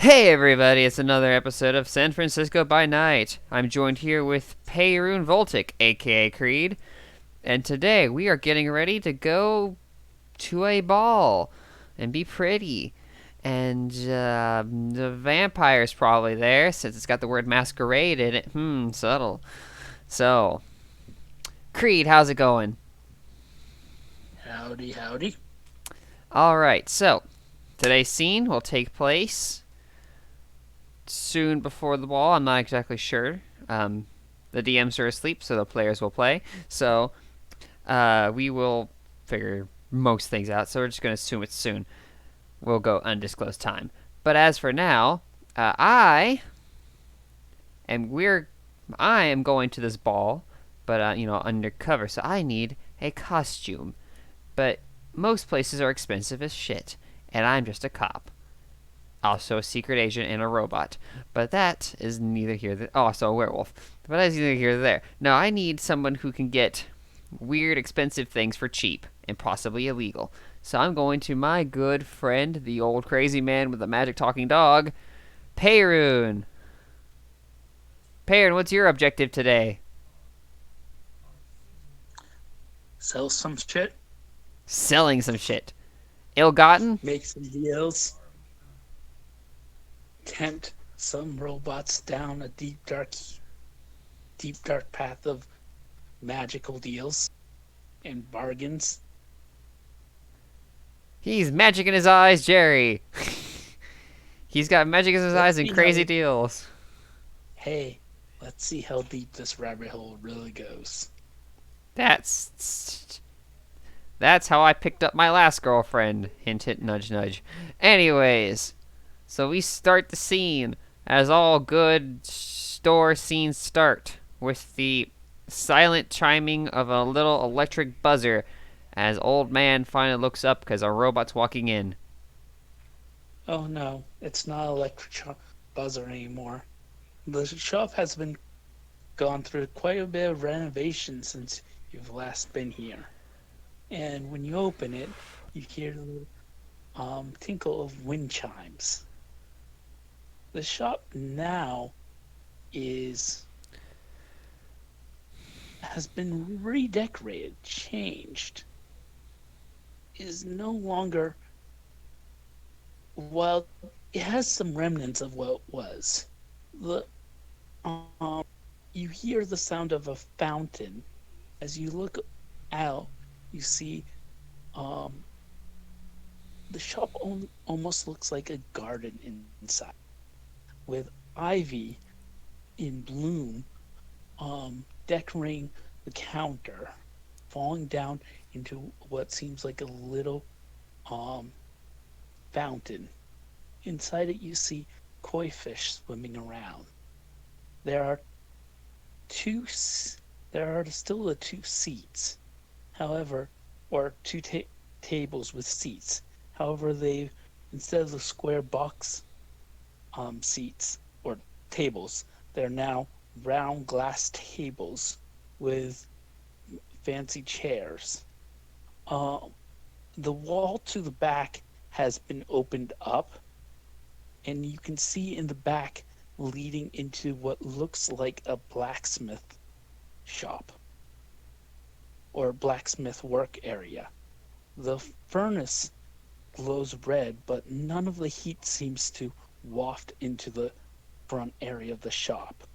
Hey everybody, it's another episode of San Francisco by Night. I'm joined here with Peyroon Voltic, aka Creed, and today we are getting ready to go to a ball and be pretty. And the vampire's probably there since it's got the word masquerade in it. Subtle. So, Creed, how's it going? Howdy, howdy. Alright, so today's scene will take place soon before the ball. I'm not exactly sure. The DMs are asleep, so the players will play. So we will figure most things out. So we're just going to assume it's soon. We'll go undisclosed time. But as for now, and we're I am going to this ball, but undercover. So I need a costume. But most places are expensive as shit, and I'm just a cop. Also a secret agent and a robot. But that is neither here nor also a werewolf. But that is neither here nor there. No, I need someone who can get weird, expensive things for cheap and possibly illegal. So I'm going to my good friend, the old crazy man with the magic talking dog, Peyroon. Peyroon, what's your objective today? Sell some shit, Selling some shit. Ill-gotten? make some deals, tempt some robots down a deep dark path of magical deals and bargains. He's magic in his eyes, Jerry. He's got magic in his Let's eyes and see how crazy deals. hey, let's see how deep this rabbit hole really goes. That's That's how I picked up my last girlfriend. Hint, hint, nudge, nudge. Anyways, so we start the scene as all good store scenes start with the silent chiming of a little electric buzzer as old man finally looks up because a robot's walking in. Oh no, it's not buzzer anymore. The shop has been gone through quite a bit of renovation since you've last been here. And when you open it, you hear the tinkle of wind chimes. The shop now is has been redecorated, changed. Is no longer well. It has some remnants of what it was. The you hear the sound of a fountain. As you look out, you see um, the shop almost looks like a garden inside with ivy in bloom decorating the counter, falling down into what seems like a little um, fountain. Inside it, you see koi fish swimming around. There are two. There are still the two seats, however, or two tables with seats. However, they instead of the square box seats or tables, they're now round glass tables with fancy chairs. Uh, the wall to the back has been opened up, and you can see in the back leading into what looks like a blacksmith shop or blacksmith work area. The furnace glows red, but none of the heat seems to waft into the front area of the shop.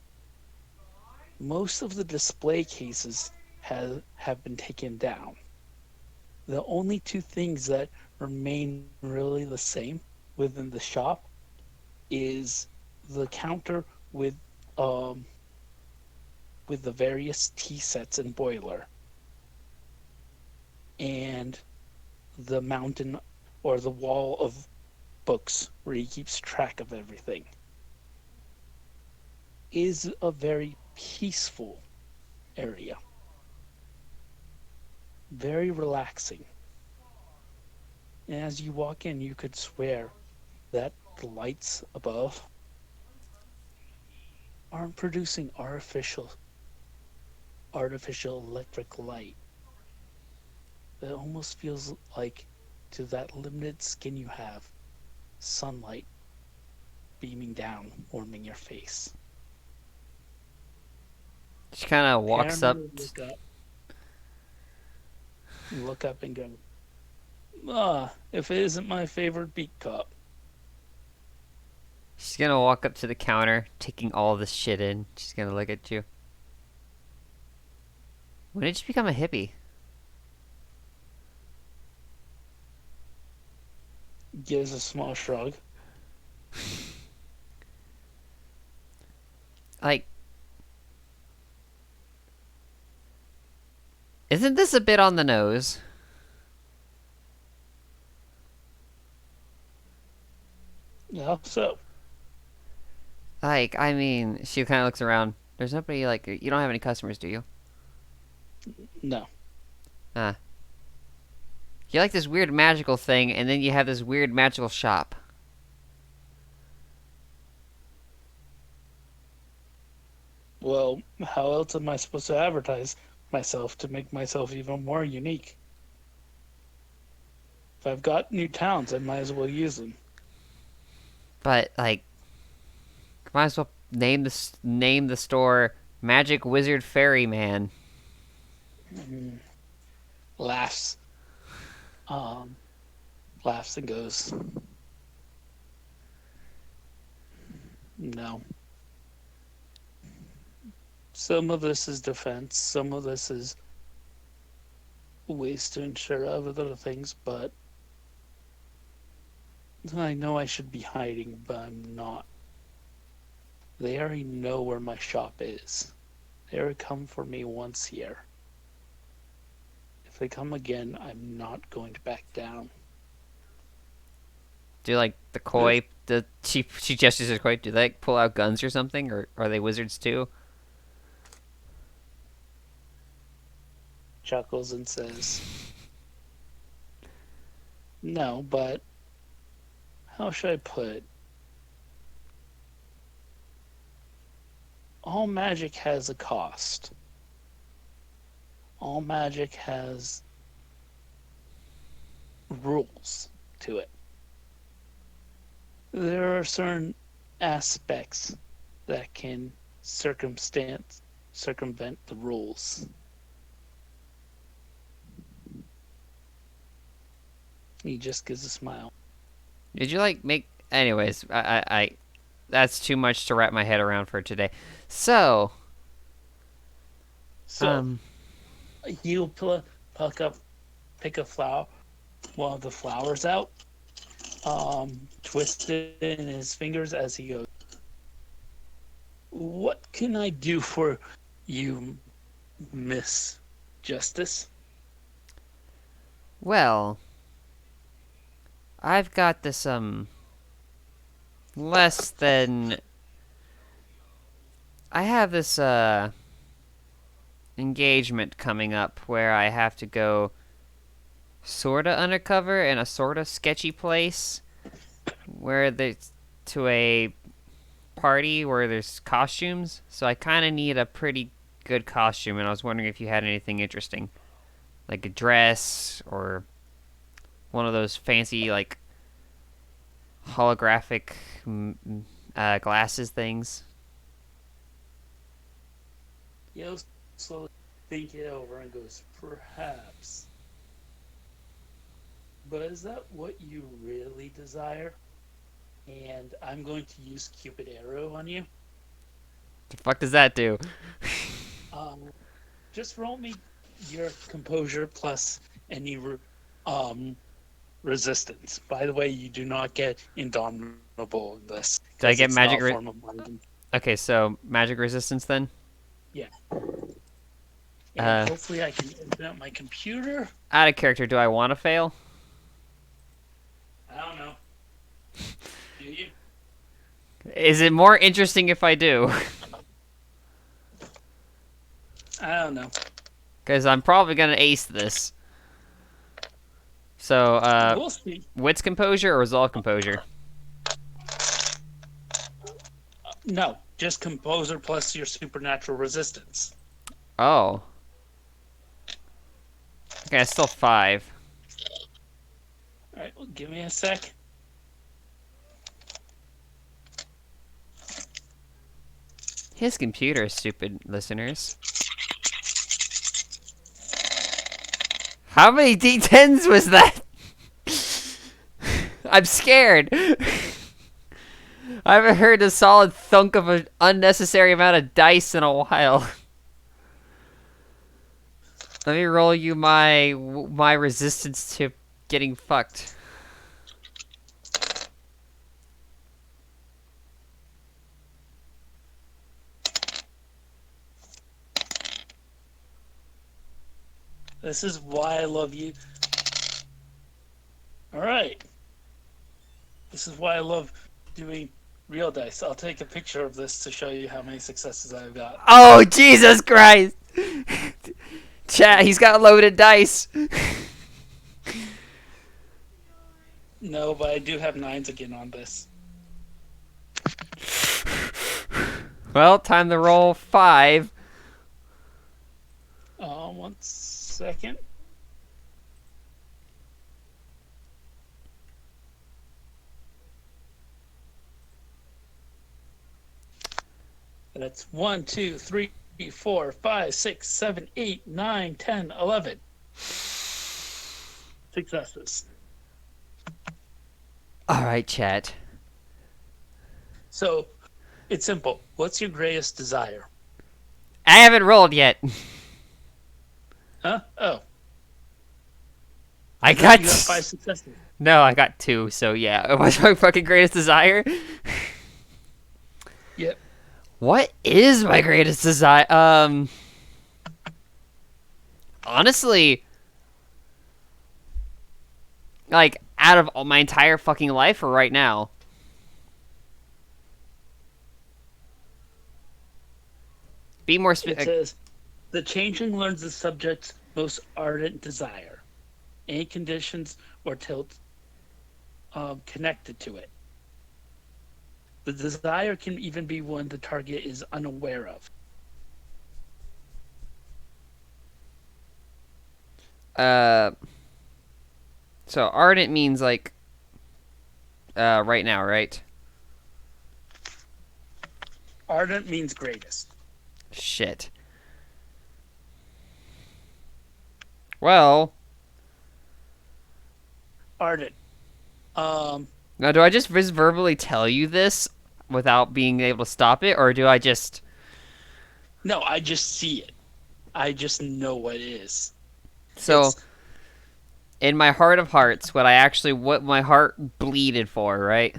Most of the display cases have been taken down. The only two things that remain really the same within the shop is the counter um with the various tea sets and boiler and the mountain or the wall of books where he keeps track of everything. Is a very peaceful area, very relaxing. And as you walk in, you could swear that the lights above aren't producing artificial electric light. It almost feels like to that limited skin you have, sunlight beaming down, warming your face. She kind of walks up. Paramount look up and go, ah, if it isn't my favorite beat cup. She's gonna walk up to the counter, taking all this shit in. She's gonna look at you. When did you become a hippie? Gives a small shrug. Like, isn't this a bit on the nose? Yeah, so Like, I mean, she kind of looks around. There's nobody, like, you don't have any customers, do you? no. Ah. You like this weird magical thing, and then you have this weird magical shop. Well, how else am I supposed to advertise myself to make myself even more unique? If I've got new talents, I might as well use them. But, like, might as well name the store Magic Wizard Fairy Man. Mm. Laughs. Um, laughs and goes, no. Some of this is defense, some of this is ways to ensure other things, but I know I should be hiding, but I'm not. They already know where my shop is. They already come for me once here. If they come again, I'm not going to back down. Do like the koi? She gestures at koi. Do they like, pull out guns or something, or are they wizards too? Chuckles and says, no, but how should I put it? All magic has a cost. All magic has rules to it. There are certain aspects that can circumvent the rules. He just gives a smile. Did you like make? Anyways, that's too much to wrap my head around for today. So, So um, he'll pick a flower, one of the flowers out, twist it in his fingers as he goes. What can I do for you, Miss Justice? well, I've got this less than. I have this engagement coming up where I have to go sorta undercover in a sorta sketchy place where there's to a party where there's costumes. So I kind of need a pretty good costume, and I was wondering if you had anything interesting, like a dress or one of those fancy like holographic glasses things. He'll slowly think it over and goes, perhaps. But is that what you really desire? And I'm going to use Cupid Arrow on you. The fuck does that do? Um, just roll me your composure plus any resistance. By the way, you do not get indomitable in this Did I because get it's not magic? a form of mind. Okay, so magic resistance then. Yeah. And Uh, hopefully I can open up my computer. Out of character, do I want to fail? I don't know. Do you? Is it more interesting if I do? I don't know. Because I'm probably gonna ace this. So, We'll see. wits composure or resolve composure? No, just composer plus your supernatural resistance. Oh. Okay, it's still 5. All right, well, give me a sec. His computer is stupid, listeners. How many D10s was that? I'm scared. I haven't heard a solid thunk of an unnecessary amount of dice in a while. Let me roll you my resistance to getting fucked. This is why I love you. All right. This is why I love doing real dice. I'll take a picture of this to show you how many successes I've got. Oh, Jesus Christ! Chat, he's got loaded dice. No, but I do have 9s again on this. Well, time to roll 5. 1 second. That's 1, 2, 3, 4, 5, 6, 7, 8, 9, 10, 11 successes. Alright, chat. So, it's simple. What's your greatest desire? I haven't rolled yet. Huh? Oh. I got... You got 5 successes. No, I got 2, so yeah. What's my fucking greatest desire? Yep. What is my greatest desire? Honestly, like, out of all my entire fucking life or right now? Be more It specific. says, the changeling learns the subject's most ardent desire. Any conditions or tilt connected to it. The desire can even be one the target is unaware of. So ardent means like, right now, right? Ardent means greatest. Shit. Well, Ardent. now do I just verbally tell you this without being able to stop it, or do I just... No, I just see it. I just know what it is. So, in my heart of hearts, what my heart bleeded for, right?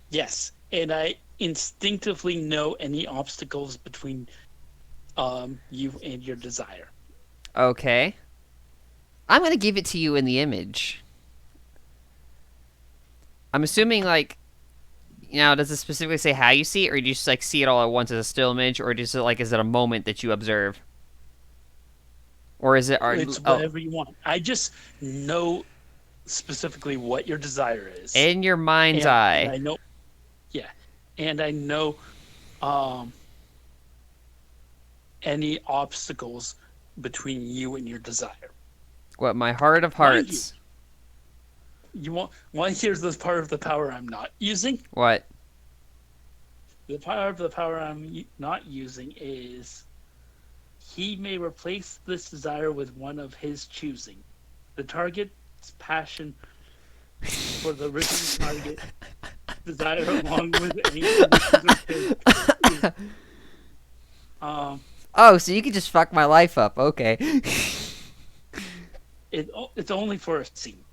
Yes, and I instinctively know any obstacles between you and your desire. Okay. I'm gonna give it to you in the image. I'm assuming, like, does it specifically say how you see it, or do you just, like, see it all at once as a still image, or is it a moment that you observe? Or is it... It's whatever you want. I just know specifically what your desire is. In your mind's eye. And I know, yeah, and I know any obstacles between you and your desire. What, my heart of hearts? You want to hear this part of the power I'm not using? What? The part of the power I'm not using is he may replace this desire with one of his choosing. The target's passion for the original target desire along with any conditions of his. Oh, so you can just fuck my life up. Okay. It's only for a scene.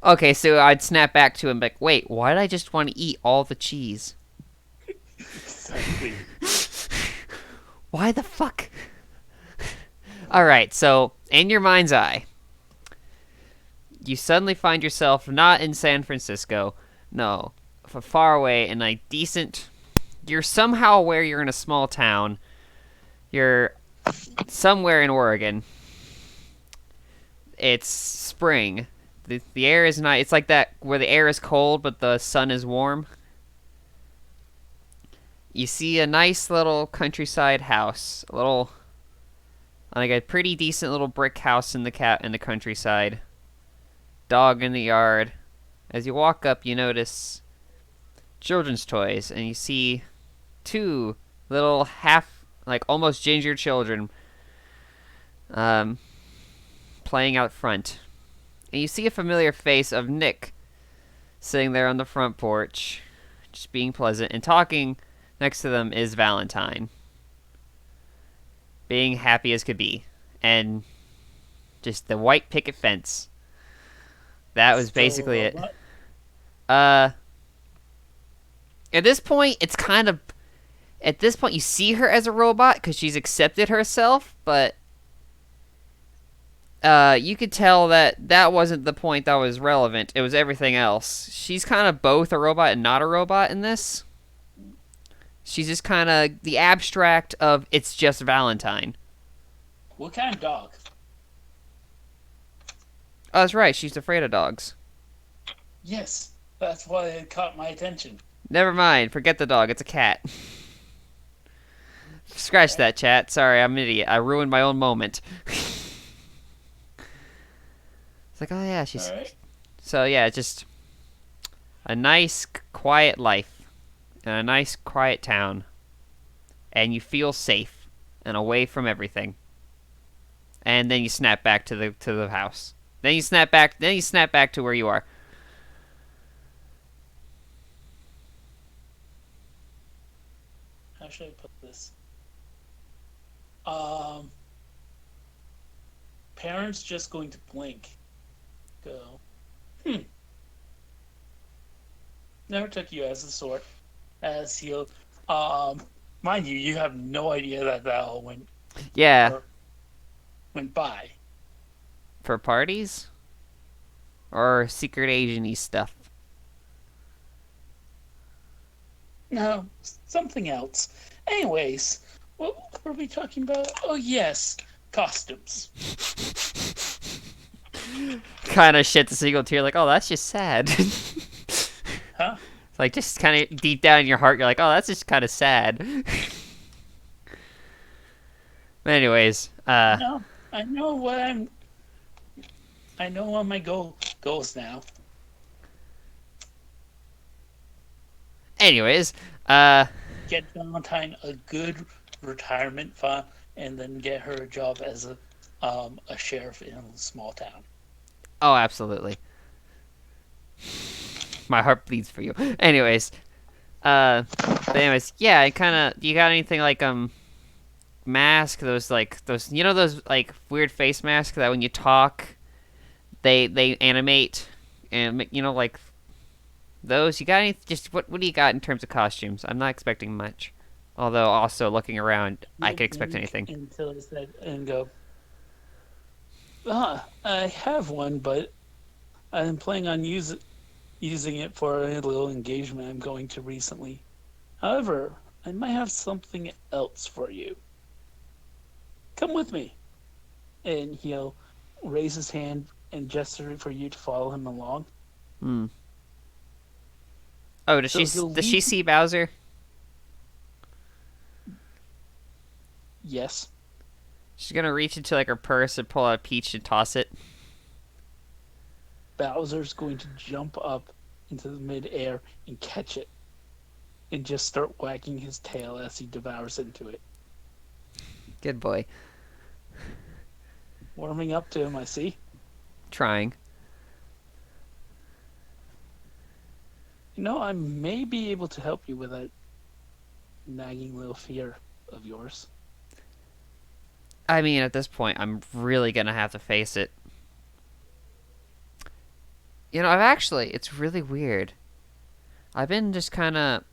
Okay, so I'd snap back to him like, wait, why did I just want to eat all the cheese? Exactly. Why the fuck? Alright, so, in your mind's eye, you suddenly find yourself not in San Francisco, no, far away in a decent... You're somehow aware you're in a small town. You're somewhere in Oregon. It's spring. The air is nice. It's like that where the air is cold but the sun is warm. You see a nice little countryside house, like a pretty decent little brick house in the countryside. Dog in the yard. As you walk up, you notice children's toys, and you see two little half, like almost ginger children, um, playing out front. And you see a familiar face of Nick sitting there on the front porch, just being pleasant, and talking next to them is Valentine, being happy as could be. And just the white picket fence. That was Still a basically it. robot? Uh, at this point, it's kind of. At this point, you see her as a robot because she's accepted herself, but you could tell that that wasn't the point that was relevant. It was everything else. She's kind of both a robot and not a robot in this. She's just kind of the abstract of it's just Valentine. What kind of dog? Oh, that's right. She's afraid of dogs. Yes, that's why it caught my attention. Never mind. Forget the dog. It's a cat. Scratch Okay. that, chat. Sorry, I'm an idiot. I ruined my own moment. It's like, oh yeah, All she's. right. So yeah, just a nice, quiet life in a nice, quiet town, and you feel safe and away from everything. And then you snap back to the house. Then you snap back. Then you snap back to where you are. How should I put this? Um, Parents just going to blink. Go. Never took you as a sort. As he'll. Mind you, you have no idea that all Yeah, or went by. for parties or secret agent-y stuff. No, something else. Anyways, what were we talking about? Oh yes, costumes. Kind of shit the single tear. Like, oh, that's just sad. Huh? Like, just kind of deep down in your heart, you're like, oh, that's just kind of sad. But anyways, No, I know what I'm. I know what my goals now. anyways, uh, Get Valentine a good retirement fund, and then get her a job as a sheriff in a small town. oh, absolutely. My heart bleeds for you. Anyways, but anyways, yeah, I kind of. You got anything like mask? Those like those, you know, those like weird face masks that when you talk, they animate, and you know, like those. You got any? Just what do you got in terms of costumes? I'm not expecting much. Although also looking around, I You could expect blink anything. until I said and go. I have one, but I'm planning on using it for a little engagement I'm going to recently. However, I might have something else for you. Come with me. And he'll raise his hand and gesture for you to follow him along. Hmm. Oh, So he'll does she lead. see Bowser? Yes. She's gonna reach into like her purse and pull out a peach and toss it. Bowser's going to jump up into the midair and catch it and just start wagging his tail as he devours into it. Good boy. Warming up to him, I see. Trying. I may be able to help you with that nagging little fear of yours. I mean, at this point, I'm really gonna have to face it. You know, it's really weird. I've been just kind of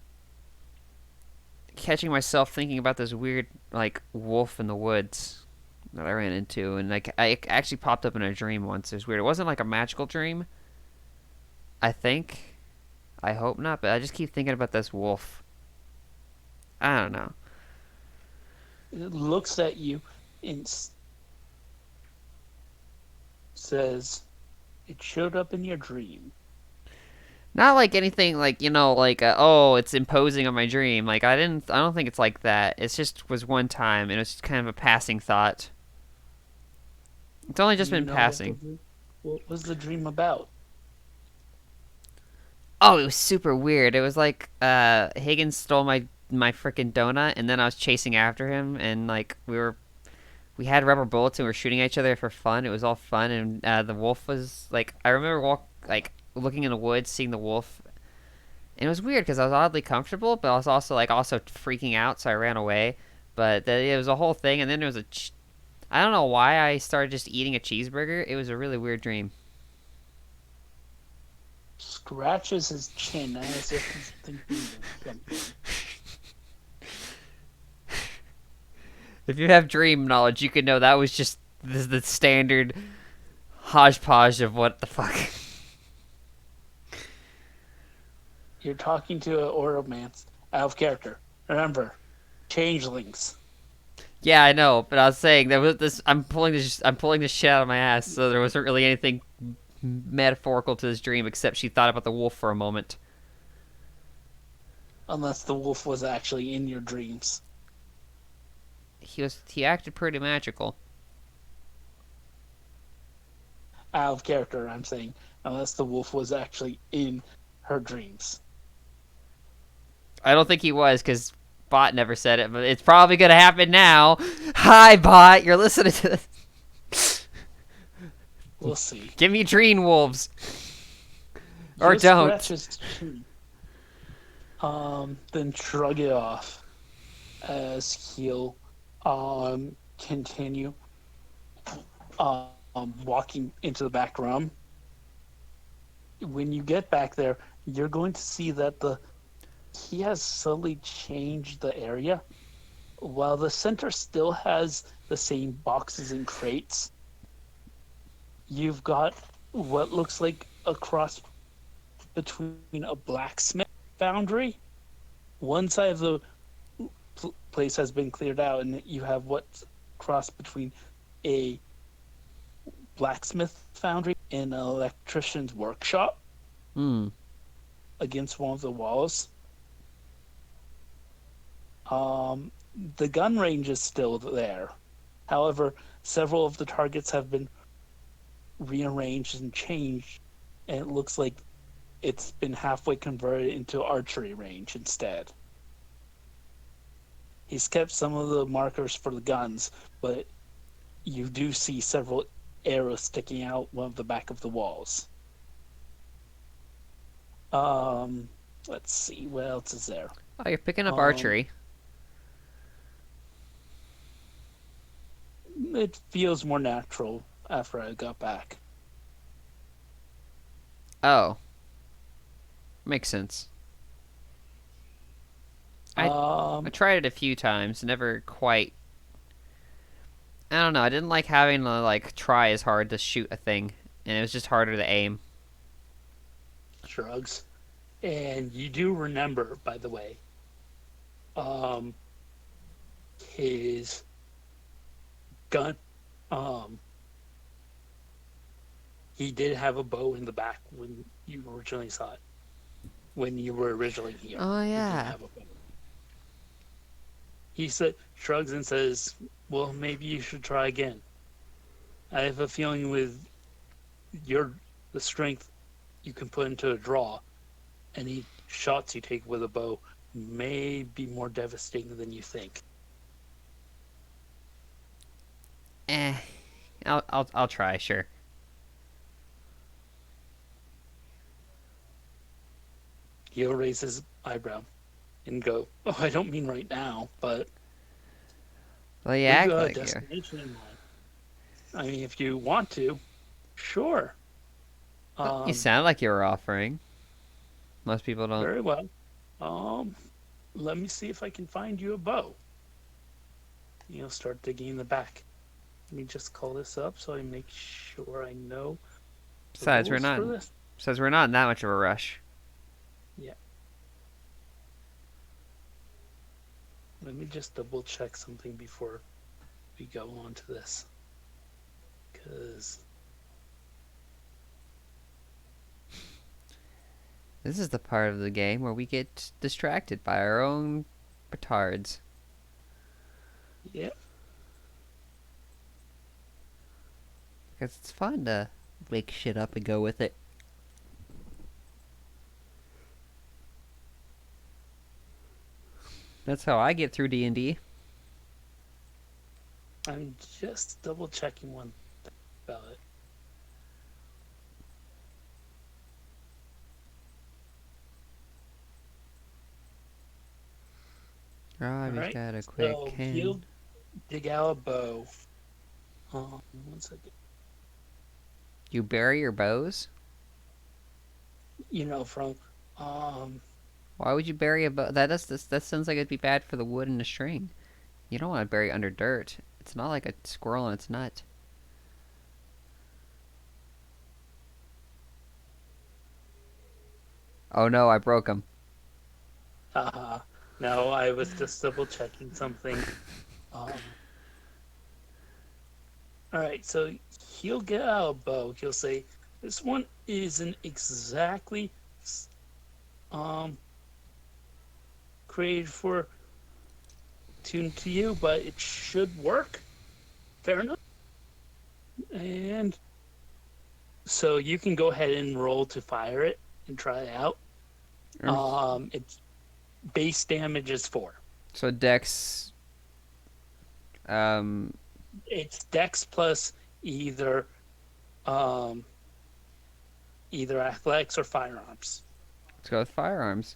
catching myself thinking about this weird, like, wolf in the woods that I ran into. And, like, I actually popped up in a dream once. It was weird. It wasn't, like, a magical dream, I think. I hope not, but I just keep thinking about this wolf. I don't know. It looks at you and says, "It showed up in your dream." Not like anything like, you know, like oh, it's imposing on my dream. Like I don't think it's like that. It's just was one time and it's just kind of a passing thought. It's only Do just you been know passing. what was the dream about? Oh, it was super weird. It was like Higgins stole my freaking donut, and then I was chasing after him, and like we had rubber bullets and we were shooting at each other for fun. It was all fun, and the wolf was like I remember looking in the woods, seeing the wolf, and it was weird because I was oddly comfortable, but I was also freaking out, so I ran away. But it was a whole thing, and then there was I don't know why I started just eating a cheeseburger. It was a really weird dream. Scratches his chin as if he's thinking of something. If you have dream knowledge, you could know that was just the standard hodgepodge of what the fuck. You're talking to an Oromance out of character. Remember, changelings. Yeah, I know, but I was saying there was this. I'm pulling this shit out of my ass. So there wasn't really anything metaphorical to this dream except she thought about the wolf for a moment. Unless the wolf was actually in your dreams. He acted pretty magical. Out of character, I'm saying. Unless the wolf was actually in her dreams. I don't think he was because Bot never said it, but it's probably gonna happen now. Hi, Bot, you're listening to this. We'll see. Give me dream wolves, or Just don't. scratch his chin. Then shrug it off as he'll continue walking into the back room. When you get back there, you're going to see that he has subtly changed the area. While the center still has the same boxes and crates, you've got what looks like a cross between a blacksmith foundry. One side of the place has been cleared out, and you have what's cross between a blacksmith foundry and an electrician's workshop Hmm. against one of the walls. The gun range is still there. However, several of the targets have been rearranged and changed, and it looks like it's been halfway converted into archery range instead. He's kept some of the markers for the guns, but you do see several arrows sticking out one of the back of the walls. Let's see, what else is there? Oh, you're picking up archery. It feels more natural after I got back. Oh, makes sense. I tried it a few times, never quite. I don't know. I didn't like having to like try as hard to shoot a thing, and it was just harder to aim. Shrugs. And you do remember, by the way, his gun. He did have a bow in the back when you originally saw it. When you were originally here. Oh He did yeah. have a bow. He shrugs and says, "Well, maybe you should try again. I have a feeling with the strength you can put into a draw, any shots you take with a bow may be more devastating than you think." Eh. I'll try. Sure. He'll raise his eyebrow and go, "Oh, I don't mean right now, but Well, you we've act got a like you. destination in mind. I mean, if you want to, sure." You sound like you were offering. Most people don't. Very well. Um, Let me see if I can find you a bow. You'll start digging in the back. Let me just call this up so I make sure I know the Besides, rules for this. we're not in that much of a rush. Yeah. Let me just double check something before we go on to this. Because This is the part of the game where we get distracted by our own petards. yeah, Because it's fun to make shit up and go with it. That's how I get through D&D. I'm just double checking one about it. All Robbie's right. got a quick So can. he'll dig out a bow. 1 second. You bury your bows? From um Why would you bury a bow? That sounds like it'd be bad for the wood and the string. You don't want to bury it under dirt. It's not like a squirrel in its nut. Oh no, I broke him. haha. No, I was just double checking something. Um all right, so he'll get out a bow. He'll say, "This one isn't exactly um created for tuned to you, but it should work. Fair enough." And so you can go ahead and roll to fire it and try it out. Um, Its base damage is 4. So Dex, um, It's Dex plus either um either athletics or firearms. let's go with firearms.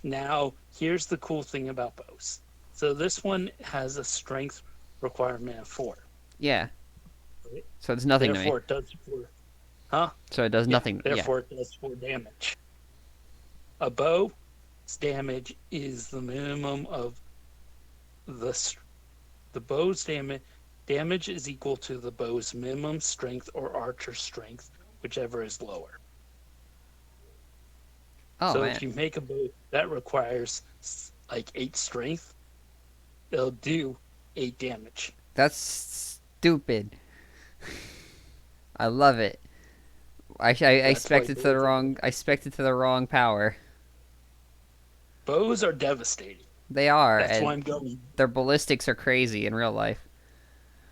Now, here's the cool thing about bows. So this one has a strength requirement of 4. Yeah. Right? So it's nothing to me. Therefore, it does 4. Huh? So it does Yeah. nothing. Yeah. Therefore, it does 4 damage. A bow's damage is the minimum of the the bow's damage is equal to the bow's minimum strength or archer strength, whichever is lower. Oh So man, if you make a bow that requires like 8 strength, it'll do 8 damage. that's stupid. I love it. I That's why expected to the wrong. I expected to the wrong power. bows are devastating. They are, That's why and I'm going. their ballistics are crazy in real life.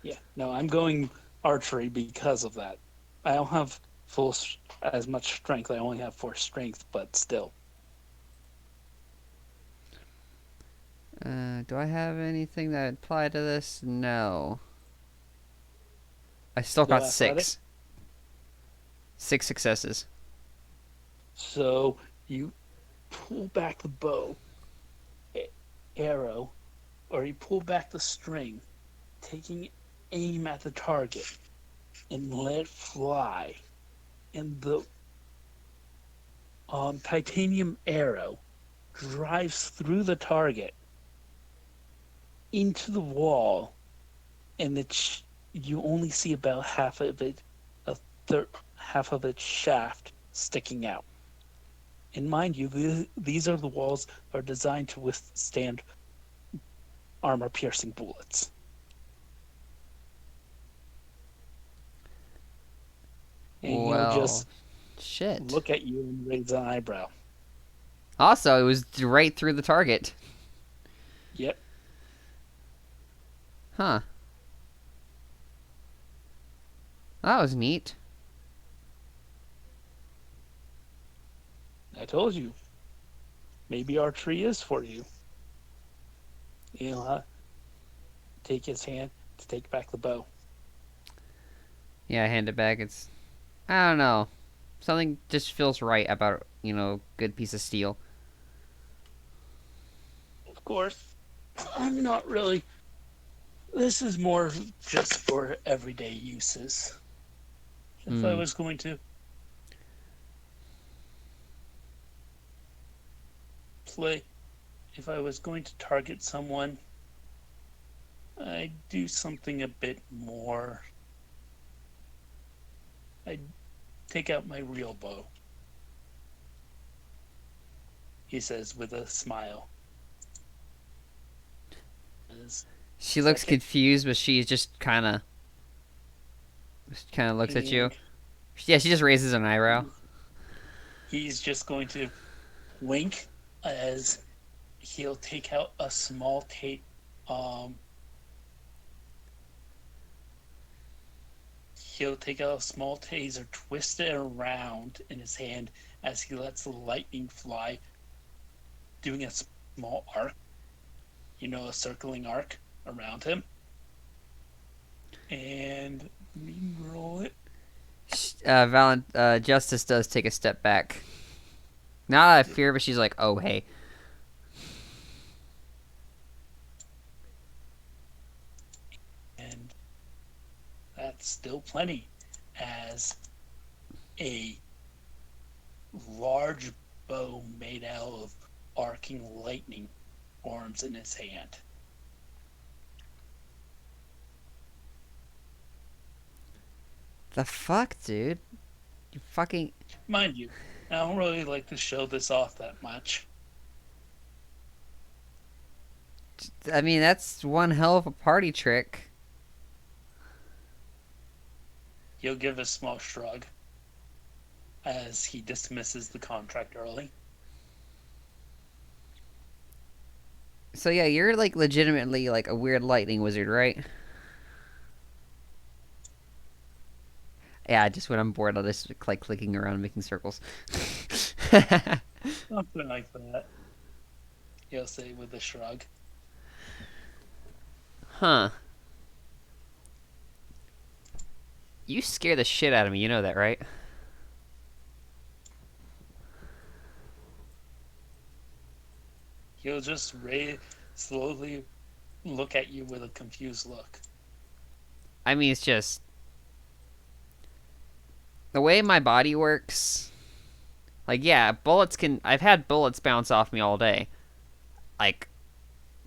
Yeah, no, I'm going archery because of that. I don't have as much strength. I only have 4 strength, but still. Do I have anything that apply to this? No. I still No got athletic. 6. 6 successes. So you pull back the bow, arrow, or you pull back the string, taking aim at the target and let it fly. And the titanium arrow drives through the target into the wall, and you only see about half of it, half of its shaft sticking out. And mind you, these are the walls that are designed to withstand armor-piercing bullets. And he'll Well, just shit. look at you and raise an eyebrow. Also, it was right through the target. Yep. Huh. That was neat. I told you. Maybe archery is for you. He'll take his hand to take back the bow. Yeah, I hand it back. I don't know. Something just feels right about, good piece of steel. Of course, I'm not really. This is more just for everyday uses. If I Hmm. was going to play, if I was going to target someone, I'd do something a bit more. I'd take out my real bow, he says with a smile. As She looks second, confused, but she just kind of looks at you. and Yeah, she just raises an eyebrow. he's just going to wink as he'll take out a small um he'll take out a small taser, twist it around in his hand as he lets the lightning fly doing a small arc, a circling arc around him. And let me roll it. Justice does take a step back. Not out of fear, but she's like, oh, hey. And that's still plenty, as a large bow made out of arcing lightning forms in his hand. The fuck, dude? You fucking. Mind you, I don't really like to show this off that much. I mean, that's one hell of a party trick. He'll give a small shrug as he dismisses the contract early. So yeah, you're like legitimately like a weird lightning wizard, right? Yeah, just when I'm bored, I'll just like clicking around and making circles. Something like that. He'll say with a shrug. Huh. You scare the shit out of me, you know that, right? He'll just slowly look at you with a confused look. I mean, it's just the way my body works. Like, yeah, bullets can. I've had bullets bounce off me all day. Like,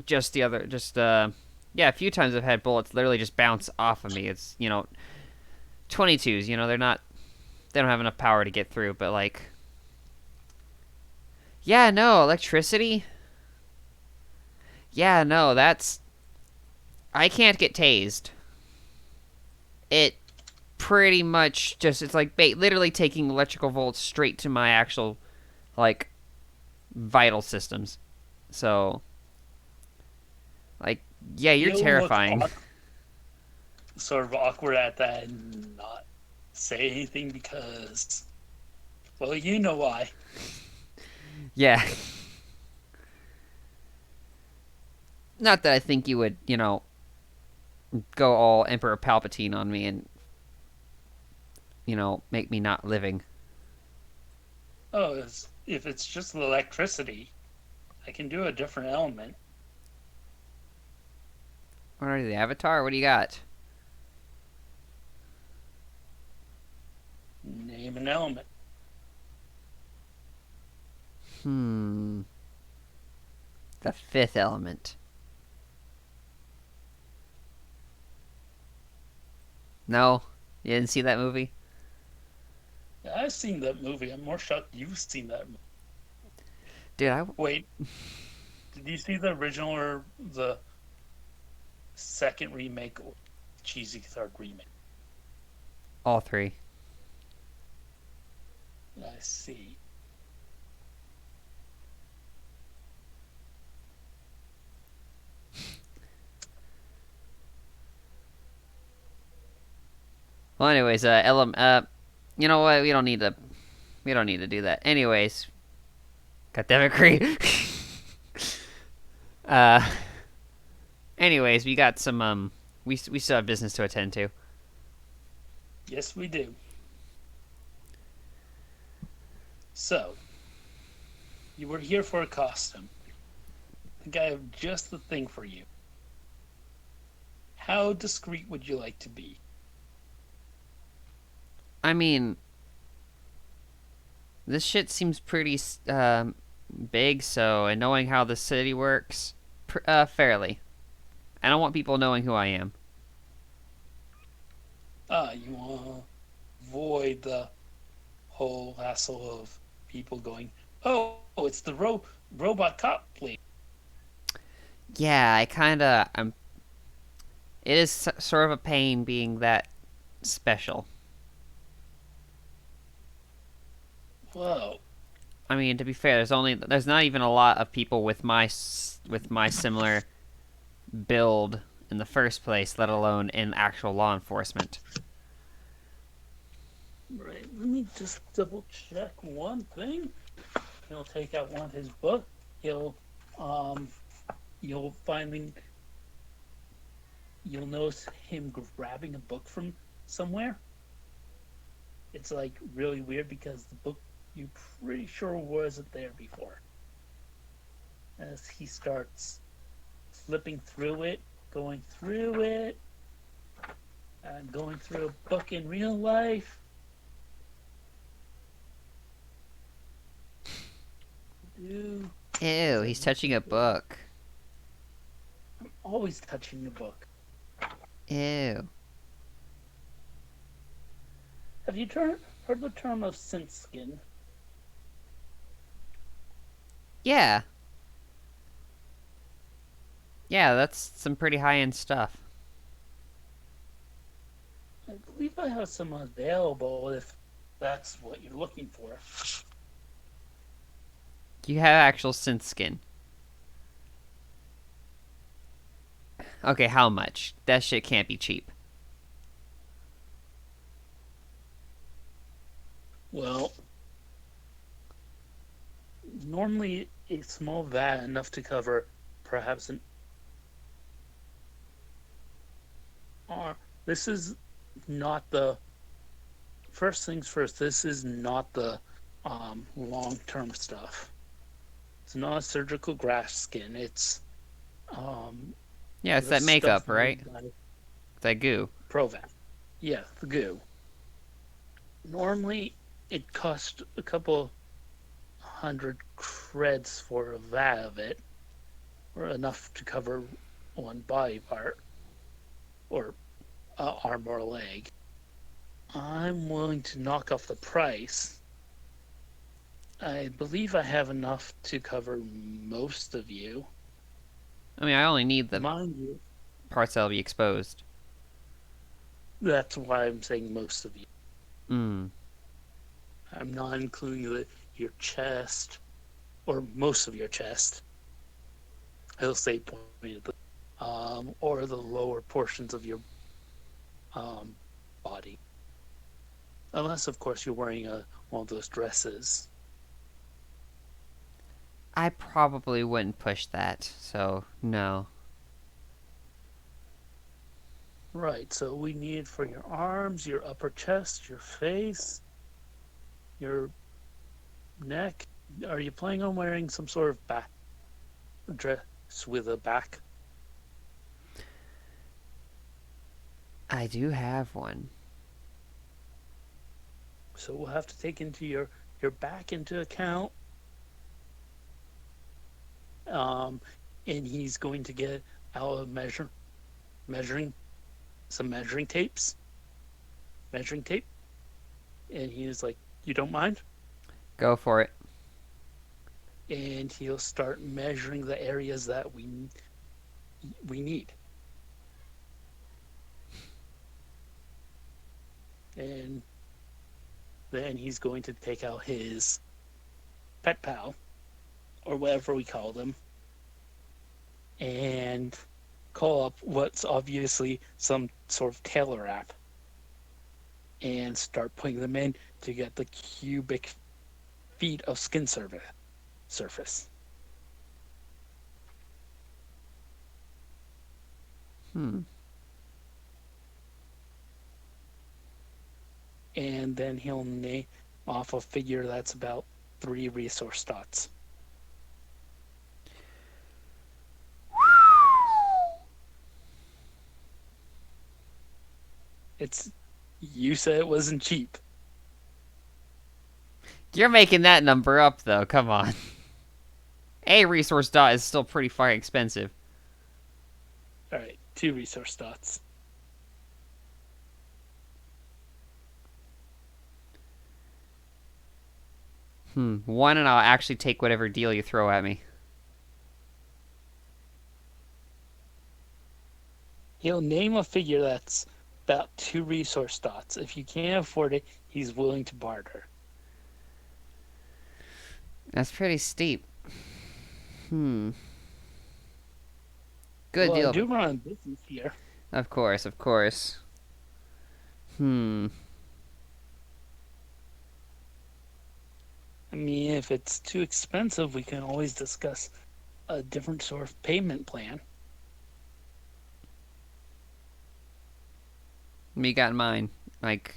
yeah, a few times I've had bullets literally just bounce off of me. It's, 22s, they don't have enough power to get through, but like, yeah, no, electricity. Yeah, no, I can't get tased. It pretty much it's like literally taking electrical volts straight to my actual, like, vital systems. So, like, yeah, you're He'll look terrifying. sort of awkward at that and not say anything because, well, you know why. Yeah. Not that I think you would, go all Emperor Palpatine on me and, make me not living. Oh, if it's just electricity, I can do a different element. What are you, the Avatar? What do you got? Name an element. Hmm. The fifth element. No? You didn't see that movie? Yeah, I've seen that movie. I'm more shocked you've seen that movie. Dude, Wait, did you see the original or the second remake or cheesy third remake? all three. I see. Well, anyways, you know what? We don't need to do that. Anyways, got that agree. uh, anyways, we got some, we still have business to attend to. Yes, we do. So, you were here for a costume. I think I have just the thing for you. How discreet would you like to be? I mean, this shit seems pretty, big, so, and knowing how the city works, fairly. I don't want people knowing who I am. You want to avoid the whole hassle of people going, oh, it's the robot cop lady. Yeah, it is sort of a pain being that special. Whoa. I mean, to be fair, there's not even a lot of people with my similar build in the first place, let alone in actual law enforcement. Right, let me just double check one thing. He'll take out one of his books. he'll um you'll finally you'll notice him grabbing a book from somewhere. It's like really weird because the book you pretty sure wasn't there before. As he starts flipping through it, going through it, and going through a book in real life. Do Ew, as he's I'm touching a book. always touching the book. Ew. Have you heard the term of scent skin? Yeah. Yeah, that's some pretty high-end stuff. I believe I have some available if that's what you're looking for. You have actual synth skin. Okay, how much? That shit can't be cheap. Well, normally a small vat enough to cover perhaps an arm. This is not the first things first. This is not the long-term stuff. It's not a surgical grass skin. It's um, Yeah, it's the that stuff makeup, right? made by That goo. Provan. Yeah, the goo. Normally, it costs a couple hundred creds for a vat of it, or enough to cover one body part, or arm or leg. I'm willing to knock off the price. I believe I have enough to cover most of you. I mean, I only need the Mind you, parts that'll be exposed. that's why I'm saying most of you. Hmm. I'm not including your chest, or most of your chest. I'll say pointedly, or the lower portions of your um, body. Unless, of course, you're wearing one of those dresses. I probably wouldn't push that, so no. Right, so we need for your arms, your upper chest, your face, your neck. Are you planning on wearing some sort of back dress with a back? I do have one. So we'll have to take into your back into account. Um, and he's going to get out a measuring some measuring tape, and he is like, "You don't mind?" Go for it. And he'll start measuring the areas that we need. And then he's going to take out his pet pal, or whatever we call them, and call up what's obviously some sort of tailor app and start putting them in to get the cubic feet of skin surface. Hmm. And then he'll name off a figure that's about 3 resource dots. It's you said it wasn't cheap. You're making that number up, though. Come on. A resource dot is still pretty fucking expensive. All right, 2 resource dots. One, and I'll actually take whatever deal you throw at me. He'll name a figure that's about 2 resource dots. If you can't afford it, he's willing to barter. That's pretty steep. Hmm. Good Well, I deal, do but run a business here. of course, of course. Hmm. I mean, if it's too expensive, we can always discuss a different sort of payment plan. Me got in mind. Like,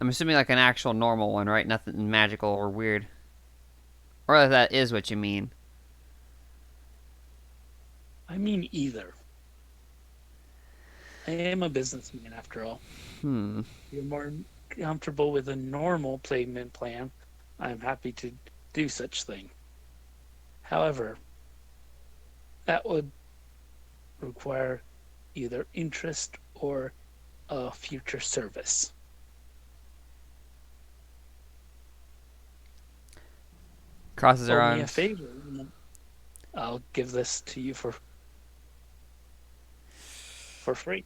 I'm assuming like an actual normal one, right? Nothing magical or weird. Or if that is what you mean. I mean, either. I am a businessman after all. Hmm. If you're more comfortable with a normal payment plan, I'm happy to do such thing. However, that would require either interest or a future service. Crosses her Hold me a arms. favor, and I'll give this to you for free.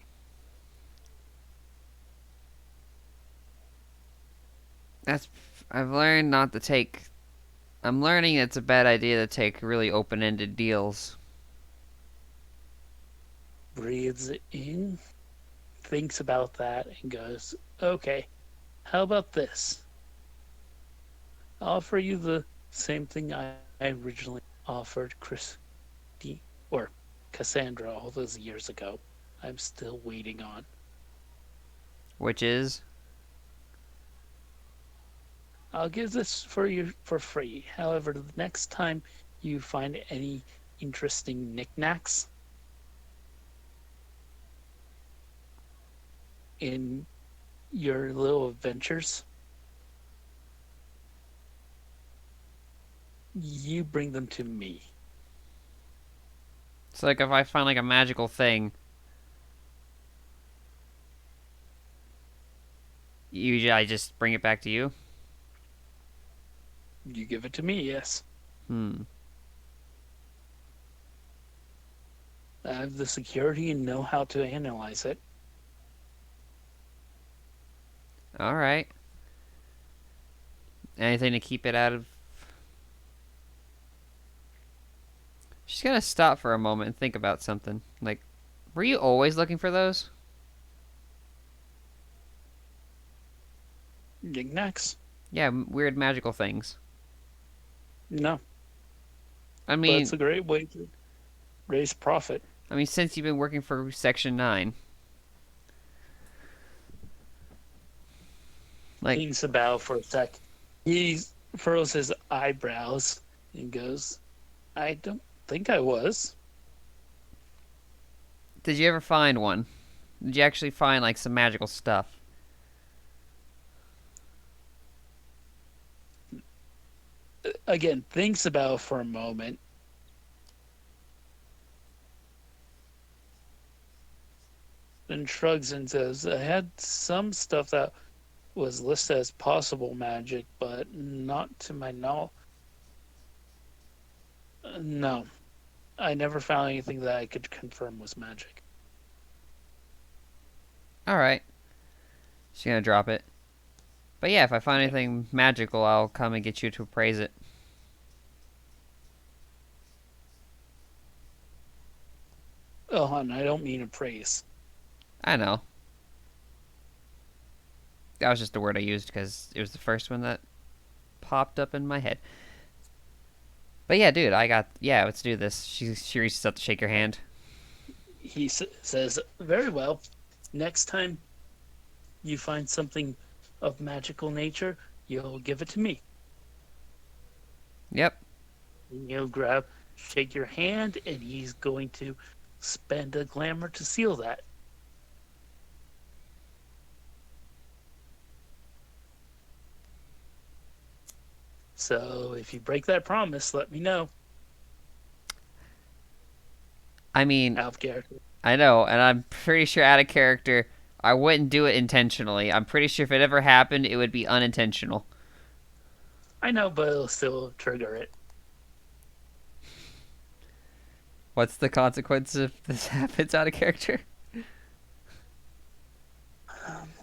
That's. I've learned not to take. I'm learning it's a bad idea to take really open-ended deals. Breathes in, thinks about that, and goes, "Okay, how about this? I'll offer you the same thing I originally offered or Cassandra all those years ago. I'm still waiting on. Which is. I'll give this for you for free. However, the next time you find any interesting knickknacks in your little adventures, you bring them to me. It's like if I find like a magical thing, I just bring it back to you. You give it to me, yes. Hmm. I have the security and know how to analyze it. All right. Anything to keep it out of. She's gonna stop for a moment and think about something. Like, were you always looking for those? Knickknacks? Yeah, weird magical things. No, I but it's mean, a great way to raise profit. since you've been working for Section 9, like, Thinks about for a sec. He furrows his eyebrows and goes, I don't think I was. did you ever find one? Did you actually find, like, some magical stuff? Again, thinks about for a moment. Then shrugs and says, I had some stuff that was listed as possible magic, but not to my knowledge. No, I never found anything that I could confirm was magic. Alright. She's gonna drop it. But yeah, if I find Yeah. anything magical, I'll come and get you to appraise it. Oh, and I don't mean to praise. I know. That was just the word I used because it was the first one that popped up in my head. But yeah, dude, I got. Yeah, let's do this. She reaches out to shake your hand. Says, very well. Next time you find something of magical nature, you'll give it to me. Yep. He'll shake your hand, and he's going to spend a glamour to seal that. So if you break that promise, let me know. I mean, Out of character. I know, and I'm pretty sure out of character, I wouldn't do it intentionally. I'm pretty sure if it ever happened, it would be unintentional. I know, but it'll still trigger it. What's the consequence if this happens out of character?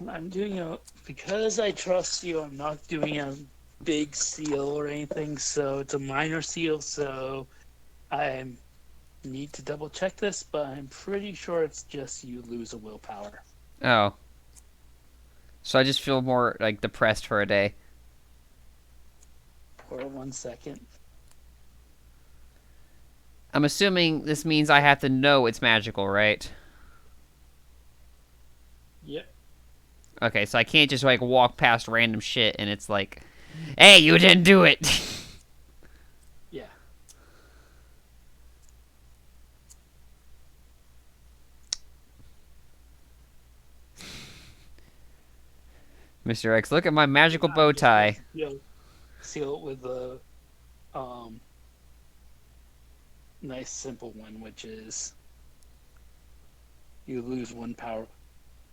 I'm doing a because I trust you. I'm not doing a big seal or anything, so it's a minor seal. So I need to double check this, but I'm pretty sure it's just you lose a willpower. Oh. So I just feel more like depressed for a day. For 1 second. I'm assuming this means I have to know it's magical, right? Yep. Okay, so I can't just like walk past random shit and it's like, "Hey, you didn't do it." Yeah. Mr. X, look at my magical I'm bow just going tie. to seal it with a um nice simple one, which is you lose one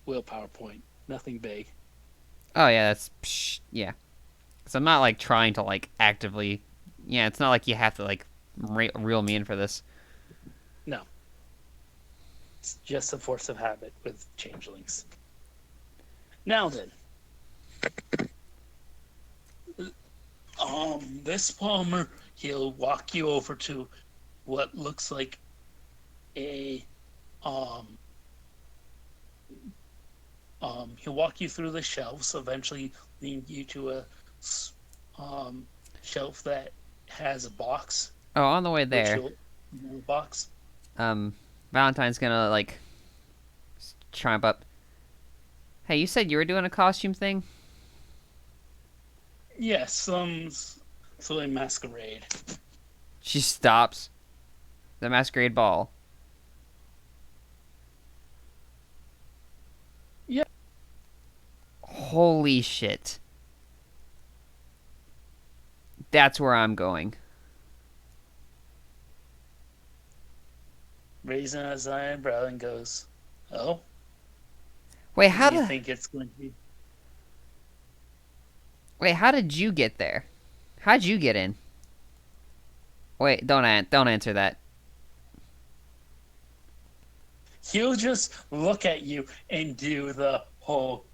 willpower point. Nothing big. Oh yeah, that's yeah. So I'm not like trying to like actively. Yeah, it's not like you have to like reel me in for this. No, it's just a force of habit with changelings. Now then, this Palmer, he'll walk you over to what looks like a um he'll walk you through the shelves, eventually leading you to a um shelf that has a box, Oh, on the way which there, you'll box. um, Valentine's gonna like chime up. Hey, you said you were doing a costume thing. Yes, so a masquerade. She stops the masquerade ball. Yeah, Holy shit! That's where I'm going. raising his eyebrow and goes, "Oh, Wait, how you did think it's going to be?" wait? How did you get there? How'd you get in? Wait, don't answer that. He'll just look at you and do the whole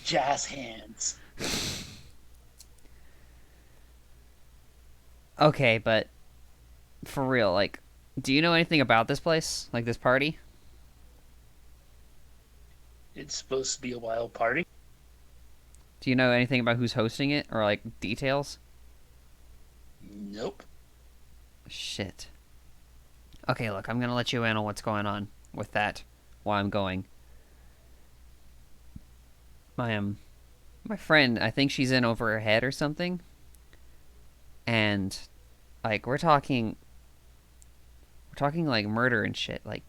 jazz hands. Okay, but for real, like, do you know anything about this place? Like this party? It's supposed to be a wild party. Do you know anything about who's hosting it or like details? Nope. Shit. Okay, look, I'm gonna let you in on what's going on with that while I'm going. My my friend, I think she's in over her head or something, and like we're talking like murder and shit. Like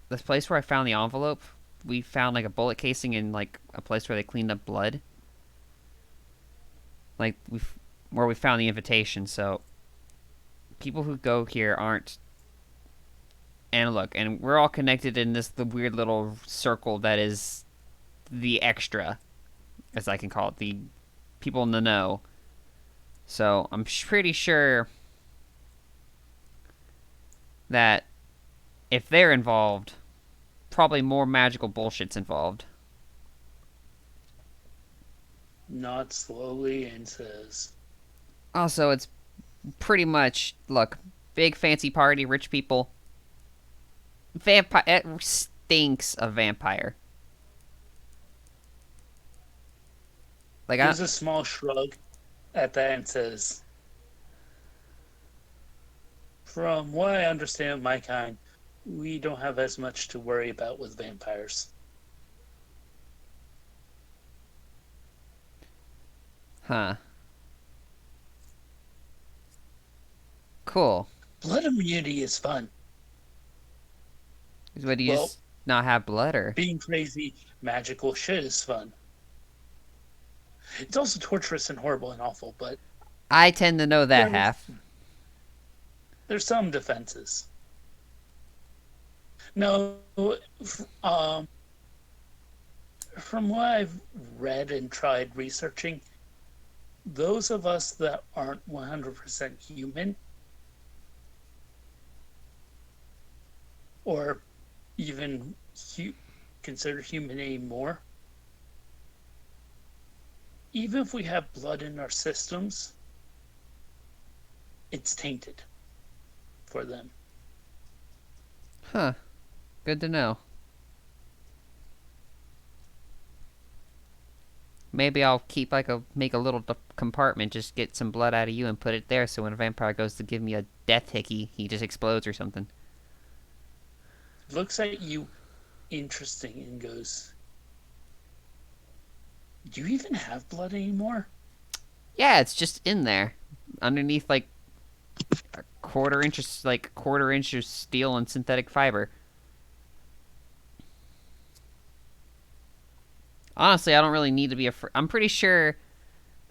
this place where I found the envelope, we found like a bullet casing in like a place where they cleaned up blood. Like where we found the invitation. So people who go here aren't. And look, and we're all connected in this the weird little circle that is the extra, as I can call it, the people in the know. So I'm pretty sure that if they're involved, probably more magical bullshit's involved. Nods slowly and says, Also, it's pretty much look, big fancy party, rich people, vampire. It stinks of vampire. Like I, gives a small shrug at that and says, "From what I understand of my kind, we don't have as much to worry about with vampires. huh? Cool. Blood immunity is fun. What do you Well, just not have blood or? being crazy, magical shit is fun. It's also torturous and horrible and awful, but I tend to know that there's half. there's some defenses. No, um, from what I've read and tried researching, those of us that aren't 100% human, or even considered human anymore, even if we have blood in our systems, it's tainted for them. Huh. Good to know. Maybe I'll keep like a make a little compartment, just get some blood out of you and put it there, so when a vampire goes to give me a death hickey, he just explodes or something. Looks at you interesting and goes, "Do you even have blood anymore?" Yeah, it's just in there, underneath like quarter inch of steel and synthetic fiber. Honestly, I don't really need to be afraid. I'm pretty sure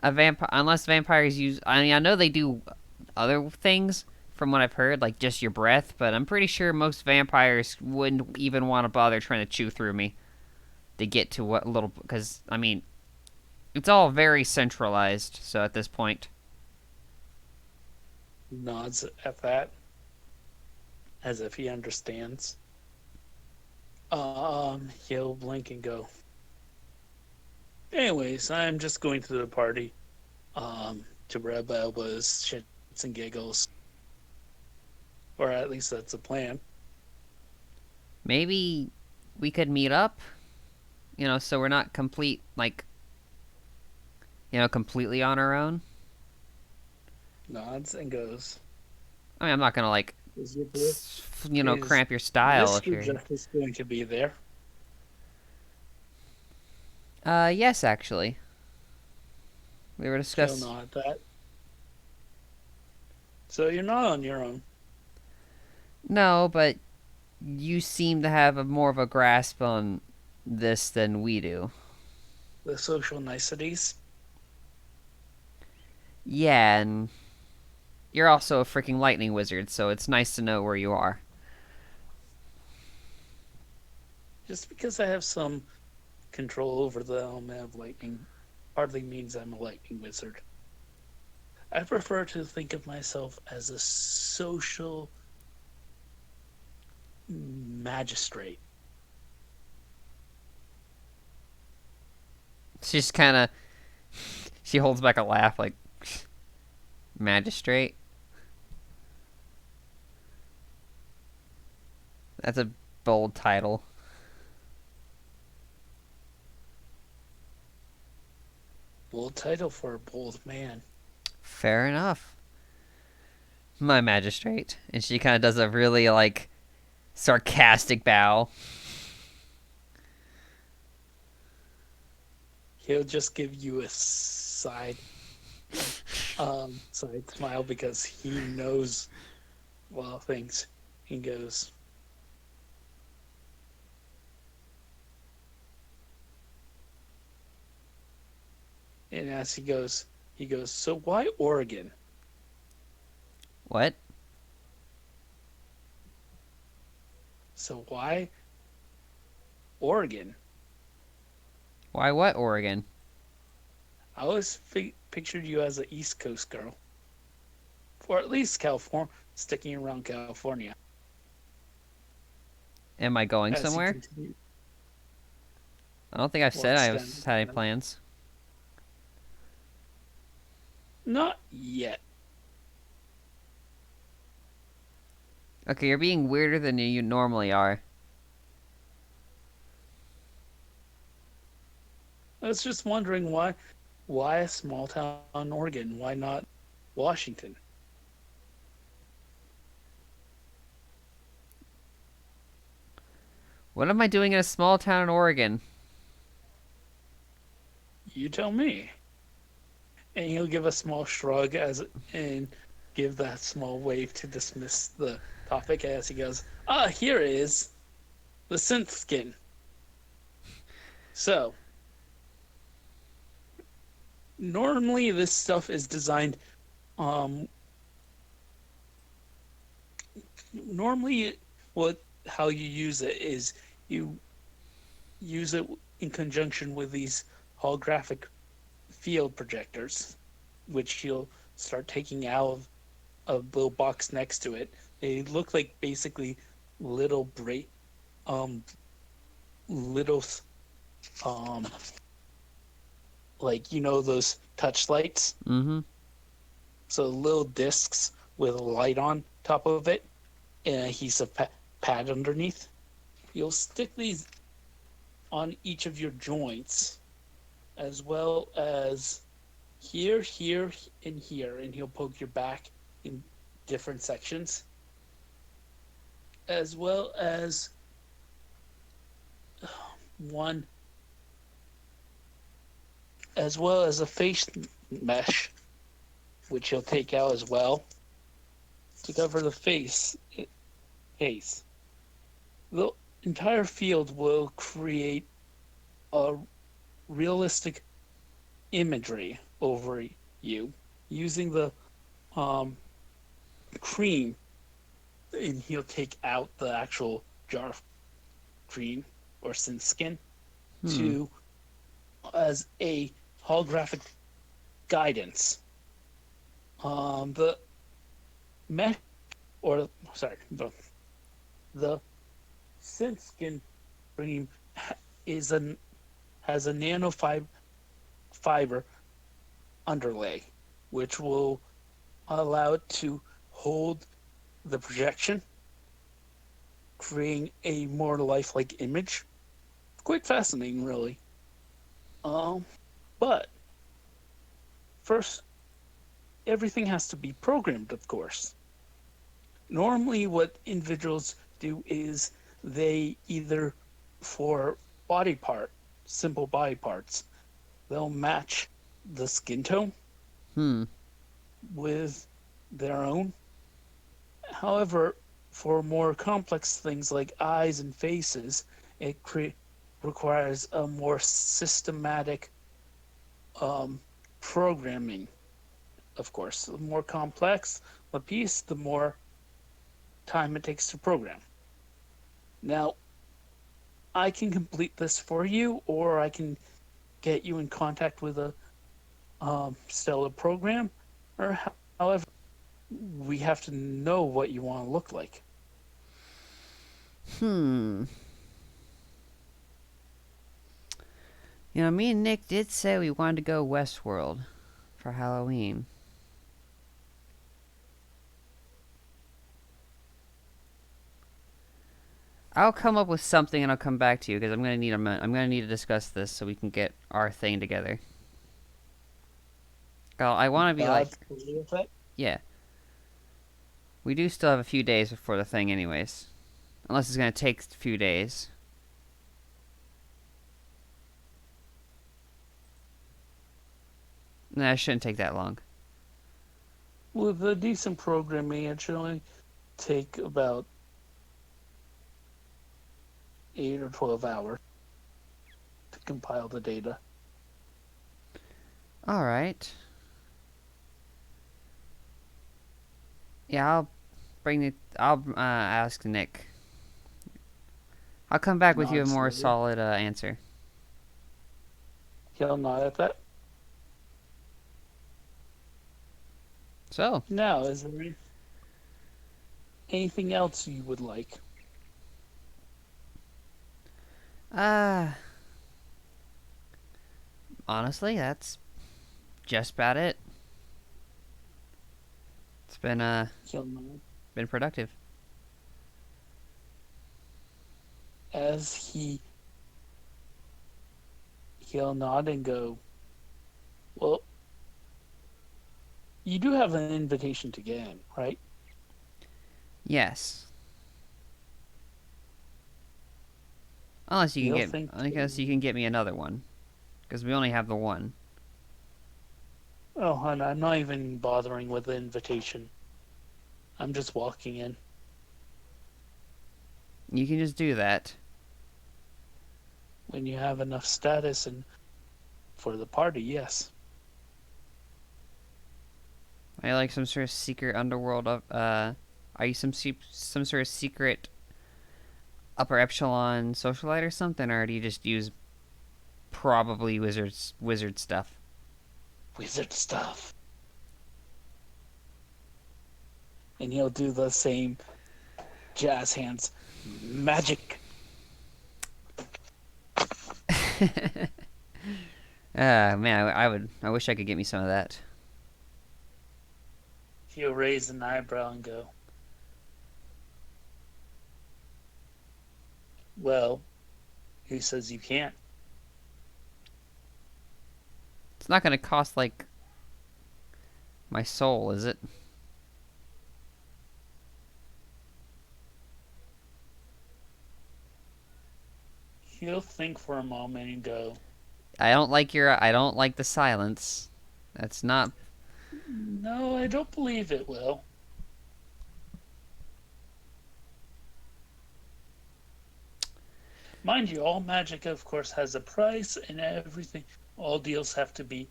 a vampire, unless vampires use. I mean, I know they do other things from what I've heard, like just your breath, but I'm pretty sure most vampires wouldn't even want to bother trying to chew through me to get to what little. Because, I mean, it's all very centralized, so at this point. Nods at that as if he understands. He'll blink and go. Anyways, I'm just going to the party. To rub elbows, shits and giggles, or at least that's the plan. Maybe we could meet up, so we're not completely on our own. Nods and goes. I mean, I'm not gonna Is your boy? Is cramp your style if Mr. you're. Justice going to be there? Yes, actually. We were He'll discuss. nod at that. So you're not on your own. No, but you seem to have more of a grasp on this than we do. The social niceties. Yeah, and you're also a freaking lightning wizard, so it's nice to know where you are. Just because I have some control over the element of lightning hardly means I'm a lightning wizard. I prefer to think of myself as a social magistrate. She's kind of. She holds back a laugh, like, magistrate? That's a bold title. Bold title for a bold man. Fair enough. My magistrate. And she kind of does a really, like, sarcastic bow. He'll just give you a side smile because he knows well things. He goes, and as he goes, so why Oregon? What? So why Oregon? Why what, Oregon? I always pictured you as an East Coast girl, or at least California, sticking around California. Am I going As he somewhere? continued, I don't think I've said walks I've down, had any plans. not yet. Okay, you're being weirder than you normally are. I was just wondering why a small town in Oregon? Why not Washington? What am I doing in a small town in Oregon? You tell me. And he'll give a small shrug and give that small wave to dismiss the topic as he goes, here is the synth skin. So, normally this stuff is designed, um, normally how you use it is you use it in conjunction with these holographic field projectors, which you'll start taking out of a little box next to it. They look like basically little um, little, um, like those touch lights. Mm-hmm. So little discs with a light on top of it and a adhesive pad underneath. You'll stick these on each of your joints as well as here, here, and here, and he'll poke your back in different sections, as well as one, as well as a face mesh, which he'll take out as well to cover the face. The entire field will create a realistic imagery over you using the um, cream, and he'll take out the actual jar of cream or sin skin Hmm. to as a holographic guidance. The mesh, or sorry, the sin skin cream is an has a nanofiber fiber underlay, which will allow it to hold the projection, creating a more lifelike image. Quite fascinating, really. Um, but first, everything has to be programmed, of course. Normally, what individuals do is they either, for body part, simple body parts, they'll match the skin tone Hmm. with their own. However, for more complex things like eyes and faces, it requires a more systematic um, programming, of course. The more complex the piece, the more time it takes to program. Now, I can complete this for you, or I can get you in contact with a stellar program, or however, we have to know what you want to look like. Hmm. You know, me and Nick did say we wanted to go Westworld for Halloween. I'll come up with something and I'll come back to you because I'm gonna need to discuss this so we can get our thing together. I want to be like, God's with it. yeah, we do still have a few days before the thing, anyways. Unless it's gonna take a few days. Nah, it shouldn't take that long. With a decent programming, it should only take about 8 or 12 hours to compile the data. All right. Yeah, I'll bring it. I'll ask Nick. I'll come back with you a Nod more slowly. solid answer. He'll nod at that. So, Now, is there anything else you would like? uh, honestly, that's just about it. It's He'll nod. been productive. As he'll nod and go, well, you do have an invitation to get in, right? Yes. He'll think, Unless you can get me another one, because we only have the one. oh, hon, I'm not even bothering with the invitation. I'm just walking in. You can just do that. When you have enough status and for the party, yes. Are you like some sort of secret underworld of Are you some sort of secret upper echelon socialite or something, or do you just use probably wizard stuff? Wizard stuff. And he'll do the same jazz hands. Magic. Man, I wish I could get me some of that. He'll raise an eyebrow and go, well, who says you can't? It's not gonna cost like my soul, is it? He'll think for a moment and go, I don't like the silence. That's not. "No, I don't believe it will." Mind you, all magic, of course, has a price and everything. All deals have to be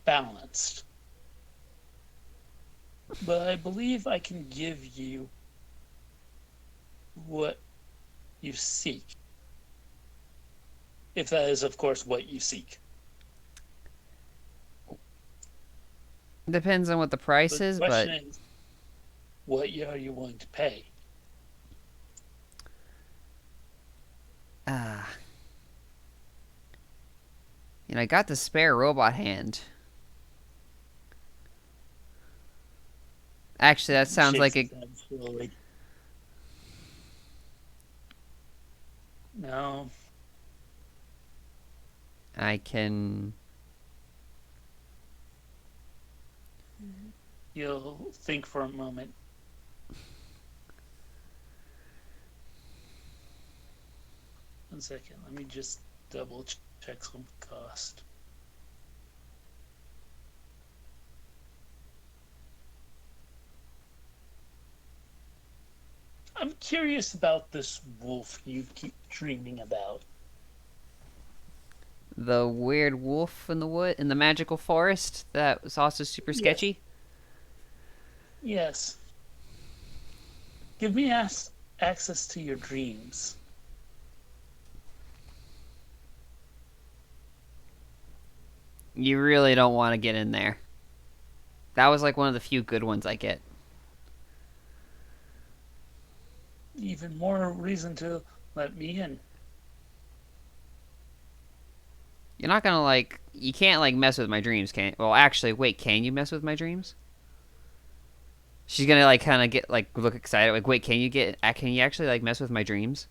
balanced. But I believe I can give you what you seek. If that is, of course, what you seek. Depends on what the price But the is, but question is, what are you willing to pay? uh, I got the spare robot hand. Actually, that He sounds shakes like his a. head slowly. No, I can. you'll think for a moment. One second, let me just double check some cost. I'm curious about this wolf you keep dreaming about. The weird wolf in the wood in the magical forest that was also super Yes, sketchy. yes. Give me access to your dreams. You really don't want to get in there. That was like one of the few good ones I get. Even more reason to let me in. You're not gonna like. You can't like mess with my dreams, can you? Well, actually, wait. Can you mess with my dreams? She's gonna like kind of get like look excited. Like, wait, can you get? Can you actually like mess with my dreams?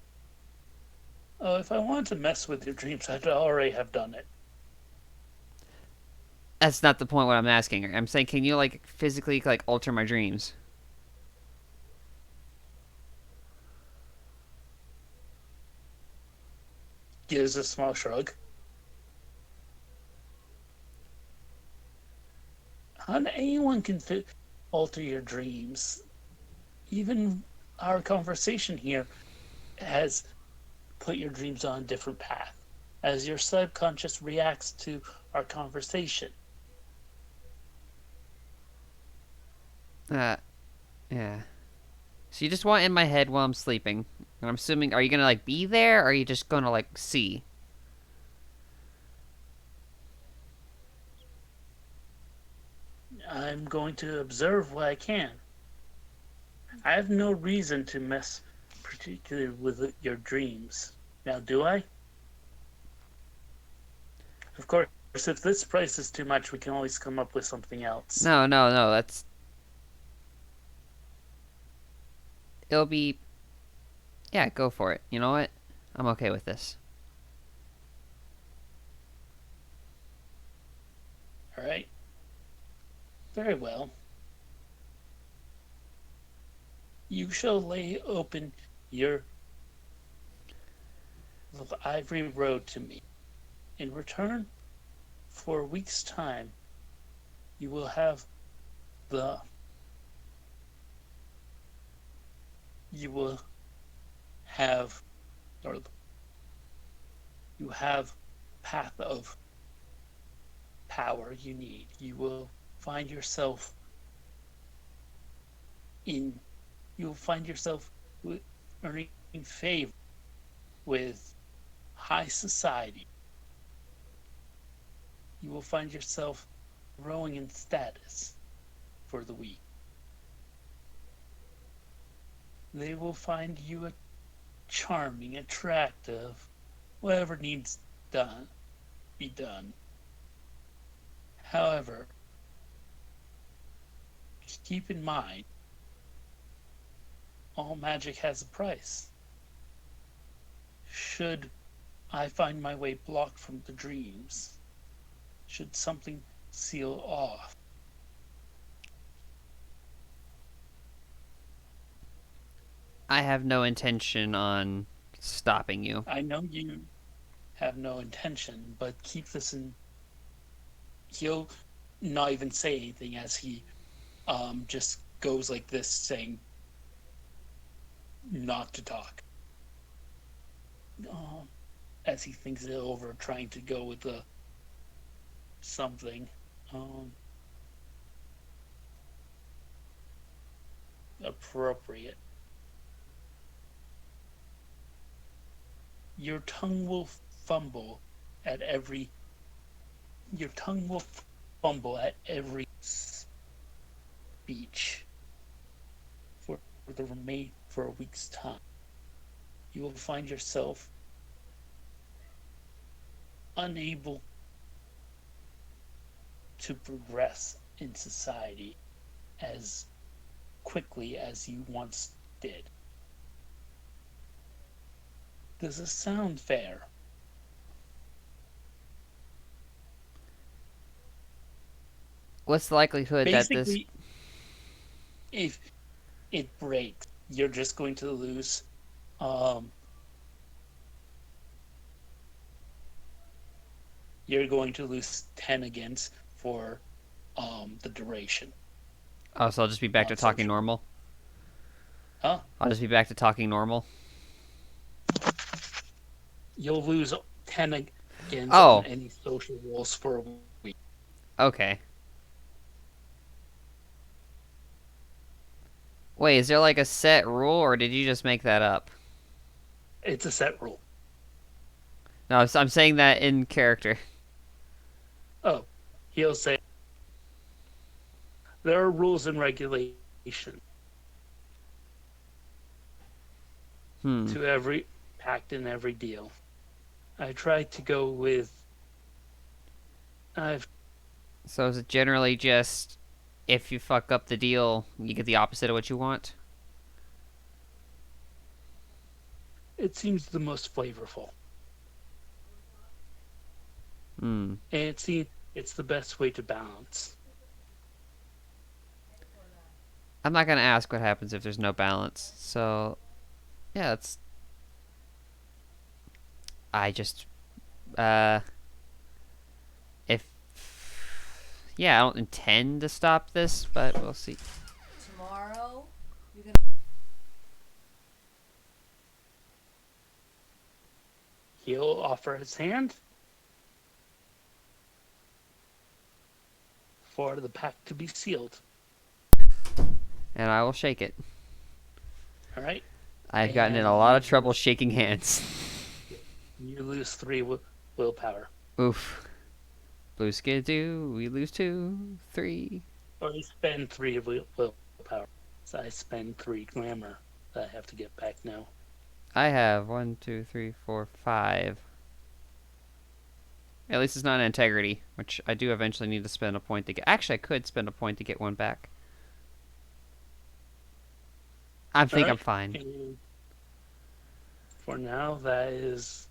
Oh, if I wanted to mess with your dreams, I'd already have done it. That's not the point. What I'm asking her. I'm saying, can you like physically like alter my dreams? Gives a small shrug. And anyone can alter your dreams. Even our conversation here has put your dreams on a different path as your subconscious reacts to our conversation. Uh, yeah. So you just want in my head while I'm sleeping. And I'm assuming, are you gonna like be there, or are you just gonna like see? I'm going to observe what I can. I have no reason to mess particularly with your dreams. Now, do I? Of course, if this price is too much, we can always come up with something else. No, no, no. That's it'll be. Yeah, go for it. You know what? I'm okay with this. All right? Very well. You shall lay open your ivory road to me. In return, for a week's time, you will have the you will have or you have path of power you need. You will find yourself in you will find yourself earning favor with high society. You will find yourself growing in status for the week. They will find you charming, attractive, whatever needs done be done. However, keep in mind, all magic has a price. Should I find my way blocked from the dreams, should something seal off. I have no intention on stopping you. I know you have no intention, but keep this in. He'll not even say anything as he just goes like this, saying not to talk. Um, as he thinks it over, trying to go with the something um, appropriate. Your tongue will fumble at every. Your tongue will fumble at every speech for the remain for a week's time. You will find yourself unable to progress in society as quickly as you once did. Does this sound fair? What's the likelihood that this? Basically, if it breaks, you're just going to lose. Um, you're going to lose 10 against for the duration Oh, so I'll just be back to on talking social. normal. Huh? I'll just be back to talking normal. You'll lose 10 against on Oh, any social rules for a week. okay. Wait, is there like a set rule, or did you just make that up? It's a set rule. No, I'm saying that in character. Oh, he'll say there are rules and regulations Hmm. to every pact and every deal. I tried to go with. I've. So is it generally just if you fuck up the deal, you get the opposite of what you want? It seems the most flavorful, Hmm. and it's the best way to balance. I'm not gonna ask what happens if there's no balance. So yeah, it's. I just uh if yeah, I don't intend to stop this, but we'll see. Tomorrow, you can. He'll offer his hand for the pact to be sealed. And I will shake it. All right, I've gotten in and a lot of trouble shaking hands. you lose 3 willpower, Oof. Blue skidoo, we lose 2, 3. or you spend 3 willpower. So I spend 3 glamour that I have to get back now. I have 1, 2, 3, 4, 5. At least it's not an integrity, which I do eventually need to spend a point to get. Actually, I could spend a point to get one back. I All think I'm right, fine. and for now, that is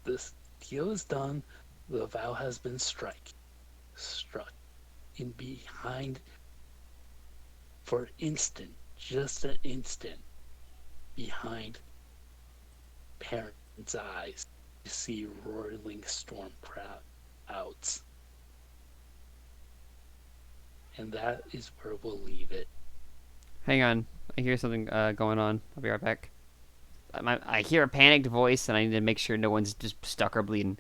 this deal is done. The vow has been struck in behind for an instant, just an instant, behind parents' eyes. You see roiling storm clouds, and that is where we'll leave it. Hang on. I hear something going on. I'll be right back. I hear a panicked voice, and I need to make sure no one's just stuck or bleeding.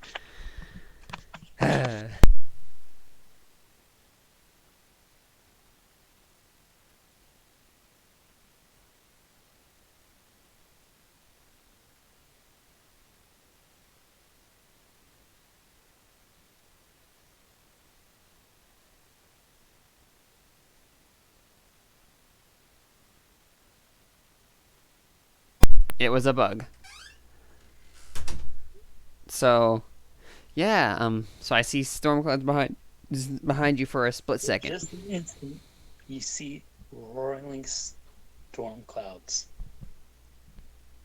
It was a bug. So, yeah, so I see storm clouds behind you for a split For second. just an instant, you see roiling storm clouds,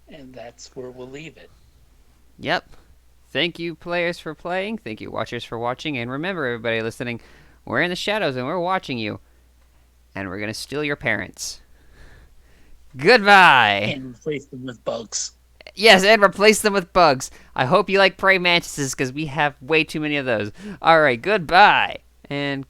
and that's where we'll leave it. Yep. Thank you, players, for playing. Thank you, watchers, for watching. And remember, everybody listening, we're in the shadows and we're watching you. And we're going to steal your parents. Goodbye. And replace them with bugs. Yes, and replace them with bugs. I hope you like praying mantises because we have way too many of those. All right, goodbye. And